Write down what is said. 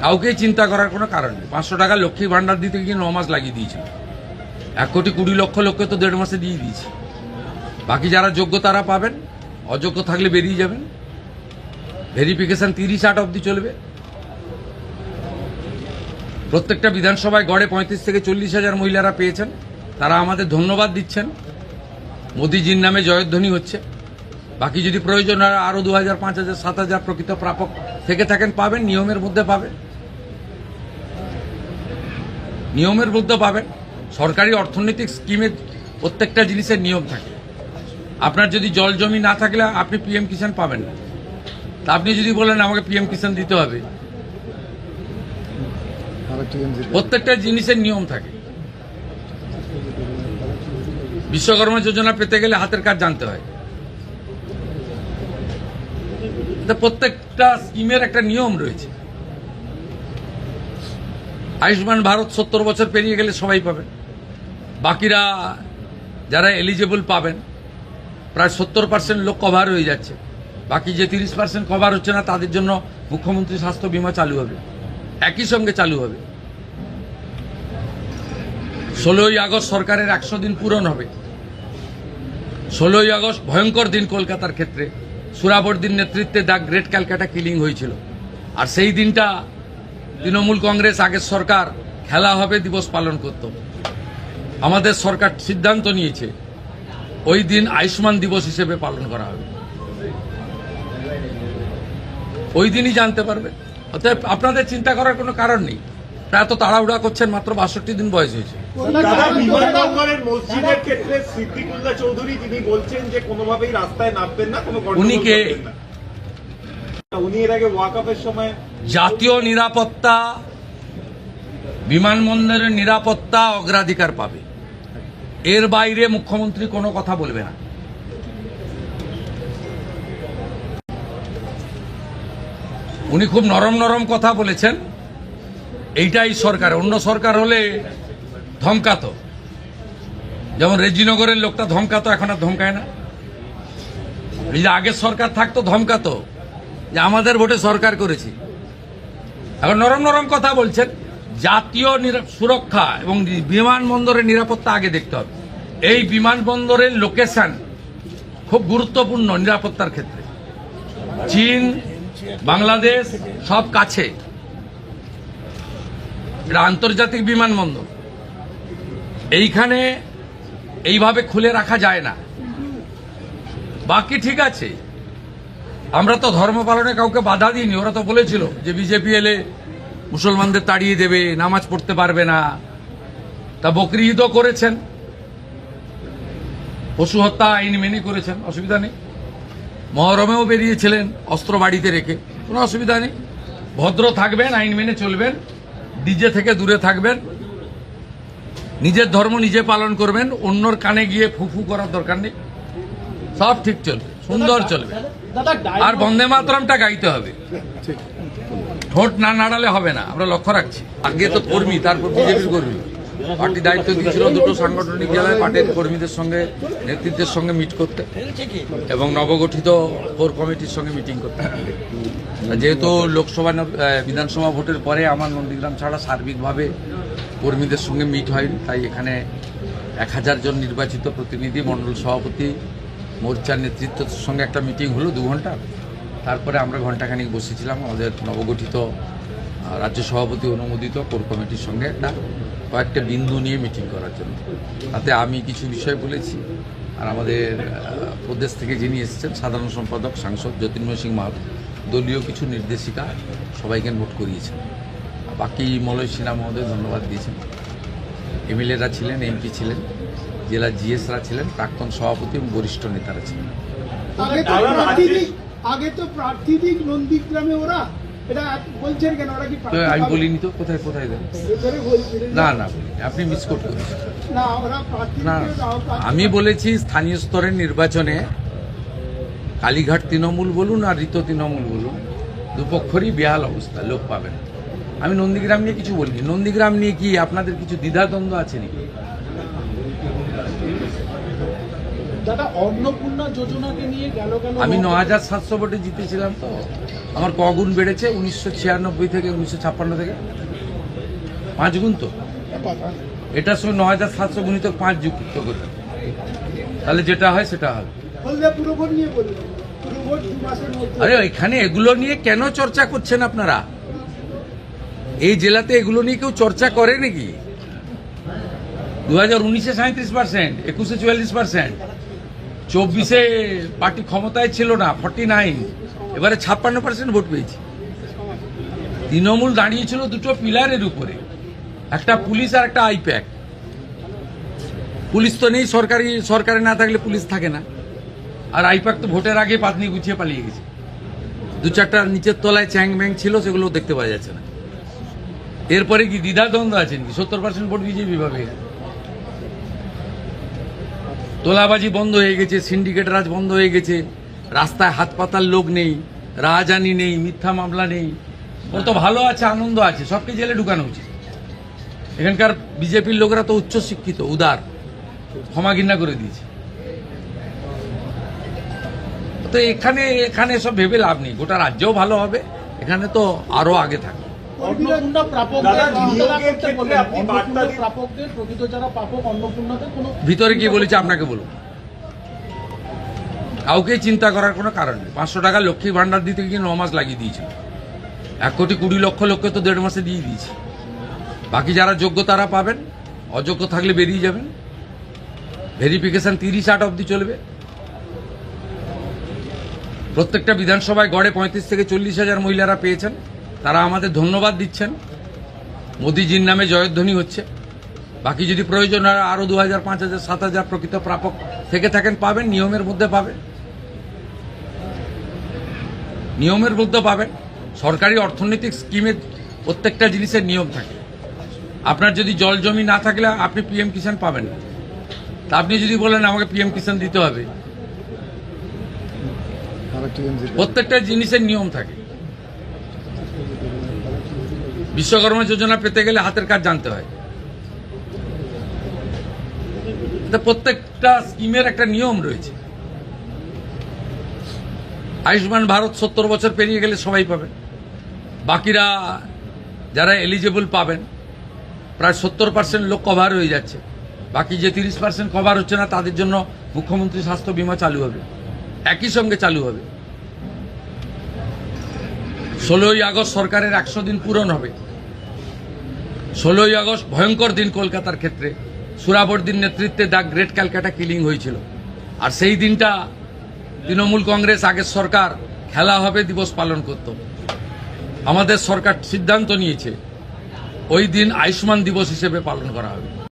কাউকেই চিন্তা করার কোনো কারণ নেই। 500 টাকা লক্ষ্মী ভাণ্ডার দিতে গিয়ে 9 মাস লাগিয়ে দিয়েছিল। 1,20,00,000 লোককে তো 1.5 মাসে দিয়ে দিয়েছি। বাকি যারা যোগ্য তারা পাবেন, অযোগ্য থাকলে বেরিয়ে যাবেন। ভেরিফিকেশন 30-8 অবধি চলবে। প্রত্যেকটা বিধানসভায় গড়ে 35 থেকে 40,000 মহিলারা পেয়েছেন। তারা আমাদের ধন্যবাদ দিচ্ছেন। মোদিজির নামে জয়ধ্বনি হচ্ছে। বাকি যদি প্রয়োজন হয় আরও 2,000, 5,000, 7,000 প্রকৃত প্রাপক থেকে থাকেন পাবেন, নিয়মের মধ্যে পাবেন। নিয়মের মধ্যে পাবেন। সরকারি অর্থনৈতিক স্কিমের প্রত্যেকটা জিনিসের নিয়ম থাকে। আপনার যদি জল জমি না থাকলে আপনি পিএম কিষাণ পাবেন না। তা আপনি যদি বলেন আমাকে পিএম কিষাণ দিতে হবে, প্রত্যেকটা জিনিসের নিয়ম থাকে। বিশ্বকর্মা যোজনা পেতে গেলে হাতের কাজ জানতে হয়। প্রত্যেকটা স্কিমের একটা নিয়ম রয়েছে। আয়ুষ্মান ভারত 70 বছর পেরিয়ে গেলে সবাই পাবেন। বাকিরা যারা এলিজেবল পাবেন, প্রায় 70% লোক কভার হয়ে যাচ্ছে। বাকি যে 30% কভার হচ্ছে না তাদের জন্য মুখ্যমন্ত্রী স্বাস্থ্য বীমা চালু হবে, একই সঙ্গে চালু হবে। 16ই আগস্ট সরকারের 100 দিন পূরণ হবে। 16ই আগস্ট ভয়ঙ্কর দিন কলকাতার ক্ষেত্রে। সুরাবর্দির নেতৃত্বে দ্য গ্রেট ক্যালকাটা কিলিং হয়েছিল। আর সেই দিনটা তৃণমূল কংগ্রেস আগের সরকার খেলা হবে দিবস পালন করত। আমাদের সরকার সিদ্ধান্ত নিয়েছে ওই দিন আয়ুষ্মান দিবস হিসেবে পালন করা হবে। ওই দিনই জানতে পারবে। অতএব আপনাদের চিন্তা করার কোনো কারণ নেই। এত তাড়াহুড়া করছেন, মাত্র 62 দিন বয়স হয়েছে। মসজিদের ক্ষেত্রে সিদ্দিকুল্লাহ চৌধুরী তিনি বলছেন যে কোনোভাবেই রাস্তায় নামবেন না, কোনো উনি কে? উনি এর আগে ওয়াকফের সময় জাতীয় নিরাপত্তা, বিমানবন্দরের নিরাপত্তা অগ্রাধিকার পাবে। এর বাইরে মুখ্যমন্ত্রী কোনো কথা বলবে না। উনি খুব নরম নরম কথা বলেছেন। এইটাই সরকার। অন্য সরকার হলে ধমকাতো, যেমন রেজিনগরের লোকটা ধমকাতো, এখন আর ধমকায় না। এই যে আগের সরকার থাকতো ধমকাতো যে আমাদের ভোটে সরকার করেছি। এখন নরম নরম কথা বলছেন। জাতীয় সুরক্ষা এবং বিমানবন্দরের নিরাপত্তা আগে দেখতে হবে। এই বিমানবন্দরের লোকেশন খুব গুরুত্বপূর্ণ নিরাপত্তার ক্ষেত্রে। চীন, বাংলাদেশ সব কাছে। এটা আন্তর্জাতিক বিমানবন্দর। এইখানে এইভাবে খুলে রাখা যায় না। বাকি ঠিক আছে, আমরা তো ধর্ম পালনে কাউকে বাধা দিইনি। ওরা তো বলেছিল যে বিজেপি এলে মুসলমানদের তাড়িয়ে দেবে, নামাজ পড়তে পারবে না। তা বকরি ঈদও করেছেন, পশু হত্যা আইন মেনে করেছেন, অসুবিধা নেই। মহরমেও বেরিয়েছিলেন অস্ত্র বাড়িতে রেখে, কোনো অসুবিধা নেই। ভদ্র থাকবেন, আইন মেনে চলবেন, ডিজে থেকে দূরে থাকবেন, নিজের ধর্ম নিজে পালন করবেন, অন্যর কানে গিয়ে ফুফু করার দরকার নেই। সব ঠিক চলবে, সুন্দর চলবে। আর বন্দে মাতরমটা গাইতে হবে, ঠোঁট না নাড়ালে হবে না। আমরা লক্ষ্য রাখছি। আগে তো কর্মী, তারপর বিজেপির কর্মী। পার্টি দায়িত্ব দিয়েছিল দুটো সাংগঠনিক জেলায় পার্টির কর্মীদের সঙ্গে, নেতৃত্বের সঙ্গে মিট করতে এবং নবগঠিত কোর কমিটির সঙ্গে মিটিং করতে। যেহেতু লোকসভা বিধানসভা ভোটের পরে আমার নন্দীগ্রাম ছাড়া সার্বিকভাবে কর্মীদের সঙ্গে মিট হয়নি, তাই এখানে 1000 জন নির্বাচিত প্রতিনিধি, মণ্ডল সভাপতি, মোর্চার নেতৃত্বের সঙ্গে একটা মিটিং হলো 2 ঘন্টা। তারপরে আমরা ঘণ্টাখানিক বসেছিলাম আমাদের নবগঠিত রাজ্য সভাপতি অনুমোদিত কোর কমিটির সঙ্গে একটা কয়েকটা বিন্দু নিয়ে মিটিং করার জন্য। তাতে আমি কিছু বিষয় বলেছি, আর আমাদের প্রদেশ থেকে যিনি এসেছেন সাধারণ সম্পাদক সাংসদ জ্যোতির্ময় সিং মাহাতো দলীয় কিছু নির্দেশিকা সবাইকে নোট করিয়েছেন। বাকি মলয় সিনহা মহোদয় ধন্যবাদ দিয়েছেন। এমএলএরা ছিলেন, এমপি ছিলেন, জেলা জিএসরা ছিলেন, প্রাক্তন সভাপতি এবং বরিষ্ঠ নেতারা ছিলেন। আগে তো প্রার্থী নন্দীগ্রামে ওরা এটা বলছেন কেন? ওরা কি আমি বলিনি তো, কোথায় কোথায় দেন? না না বলিনি, আপনি মিসকোট করেছেন। না, আমি বলেছি স্থানীয় স্তরের নির্বাচনে কালীঘাট তৃণমূল বলুন আর ঋত তৃণমূল বলুন, দুপক্ষরই বেহাল অবস্থা, লোক পাবেন। আমি নন্দীগ্রাম নিয়ে কিছু বলিনি। নন্দীগ্রাম নিয়ে কি আপনাদের কিছু দ্বিধাদ্বন্দ্ব আছে নাকি? দাদা অন্নপূর্ণা যোজনাকে নিয়ে গেল আমি ৯,৭০০ ভোটে জিতেছিলাম, তো আমার কগুণ বেড়েছে 1996 থেকে 1956 থেকে 5 গুণ। তো এটার সঙ্গে ৯,৭০০ গুণিত 5 যুক্ত করি, তাহলে যেটা হয় সেটা হবে। হলদিয়া পুরো ভোট নিয়ে বলবেন, পুরো ভোট 2 মাসের মধ্যে। আরে এখানে এগুলো নিয়ে কেন চর্চা করছেন আপনারা? এই জেলাতে এগুলো নিয়ে কেউ চর্চা করে নাকি? 2019-এ 37%, 21-এ 44%, 24-এ পার্টি ক্ষমতায় ছিল না 49, এবারে 56% ভোট পেয়েছে। তৃণমূল দাঁড়িয়েছিল দুটো পিলারের উপরে, একটা পুলিশ আর একটা আইপ্যাক। পুলিশ তো নেই, সরকারে না থাকলে পুলিশ থাকে না, আর আইপ্যাক তো ভোটের আগে পাতনি গুছিয়ে পালিয়ে গেছে। 2-4টা নিচের তলায় চ্যাং ব্যাং ছিল, সেগুলো দেখতে পাওয়া যাচ্ছে না। এরপরে কি দ্বিধাদ্বন্দ্ব আছেন কি? 70% ভোট বিজেপি পাবে। তোলাবাজি বন্ধ হয়ে গেছে, সিন্ডিকেট রাজ বন্ধ হয়ে গেছে, রাস্তায় হাত পাতার লোক নেই, রাজধানী নেই, মিথ্যা মামলা নেই। ওর তো ভালো আছে, আনন্দ আছে, সবকে জেলে ঢুকানো উচিত। এখানকার বিজেপির লোকেরা তো উচ্চ শিক্ষিত, উদার, ক্ষমা ঘৃণা করে দিয়েছে। তো এখানে সব ভেবে লাভ নেই। গোটা রাজ্যও ভালো হবে, এখানে তো আরো আগে থাকবে। অন্নপূর্ণা দাদা, প্রাপকদের নিয়োগের ক্ষেত্রে আপনি বার্তা অন্নপূর্ণা দিন। প্রাপকদের প্রকৃত যারা প্রাপক অন্নপূর্ণাদের কোনো ভিতরে কি বলেছে আপনাকে বলুন? কাউকেই চিন্তা করার কোনো কারণ নেই। 500 টাকা লক্ষ্মী ভান্ডার দিতে গিয়ে 9 মাস লাগিয়ে দিয়েছিল। 1,20,00,000 লোককে তো 1.5 মাসে দিয়ে দিয়েছে। বাকি যারা যোগ্য তারা পাবেন, অযোগ্য থাকলে বেরিয়ে যাবেন। ভেরিফিকেশন 30-8 অবধি চলবে। প্রত্যেকটা বিধানসভায় গড়ে 35 থেকে 40,000 মহিলারা পেয়েছেন, তারা আমাদের ধন্যবাদ দিচ্ছেন। মোদিজির নামে জয়ধ্বনি হচ্ছে। বাকি যদি প্রয়োজন হয় আরো 2,000, 5,000, 7,000 প্রকৃত প্রাপক থেকে থাকেন, পাবেন, নিয়মের মধ্যে পাবেন, নিয়মের মধ্যে পাবেন। সরকারি অর্থনৈতিক স্কিমের প্রত্যেকটা জিনিসের নিয়ম থাকে। আপনার যদি জল জমি না থাকলে আপনি পিএম কিষাণ পাবেন না। তা আপনি যদি বলেন আমাকে পিএম কিষাণ দিতে হবে, প্রত্যেকটা জিনিসের নিয়ম থাকে। বিশ্বকর্মা যোজনা পেতে গেলে হাতের কাজ জানতে হয়। প্রত্যেকটা স্কিমের একটা নিয়ম রয়েছে। আয়ুষ্মান ভারত 70 বছর পেরিয়ে গেলে সবাই পাবেন। বাকিরা যারা এলিজেবল পাবেন, প্রায় 70% লোক কভার হয়ে যাচ্ছে। বাকি যে 30% কভার হচ্ছে না, তাদের জন্য মুখ্যমন্ত্রী স্বাস্থ্য বীমা চালু হবে, একই সঙ্গে চালু হবে। 16ই আগস্ট সরকারের 100 দিন পূরণ হবে। 16ই আগস্ট ভয়ঙ্কর দিন কলকাতার ক্ষেত্রে। সুরাবর্দির নেতৃত্বে দ্য গ্রেট ক্যালকাটা কিলিং হয়েছিল। আর সেই দিনটা তৃণমূল কংগ্রেস আগের সরকার খেলা হবে দিবস পালন করত। আমাদের সরকার সিদ্ধান্ত নিয়েছে ওই দিন আয়ুষ্মান দিবস হিসেবে পালন করা হবে।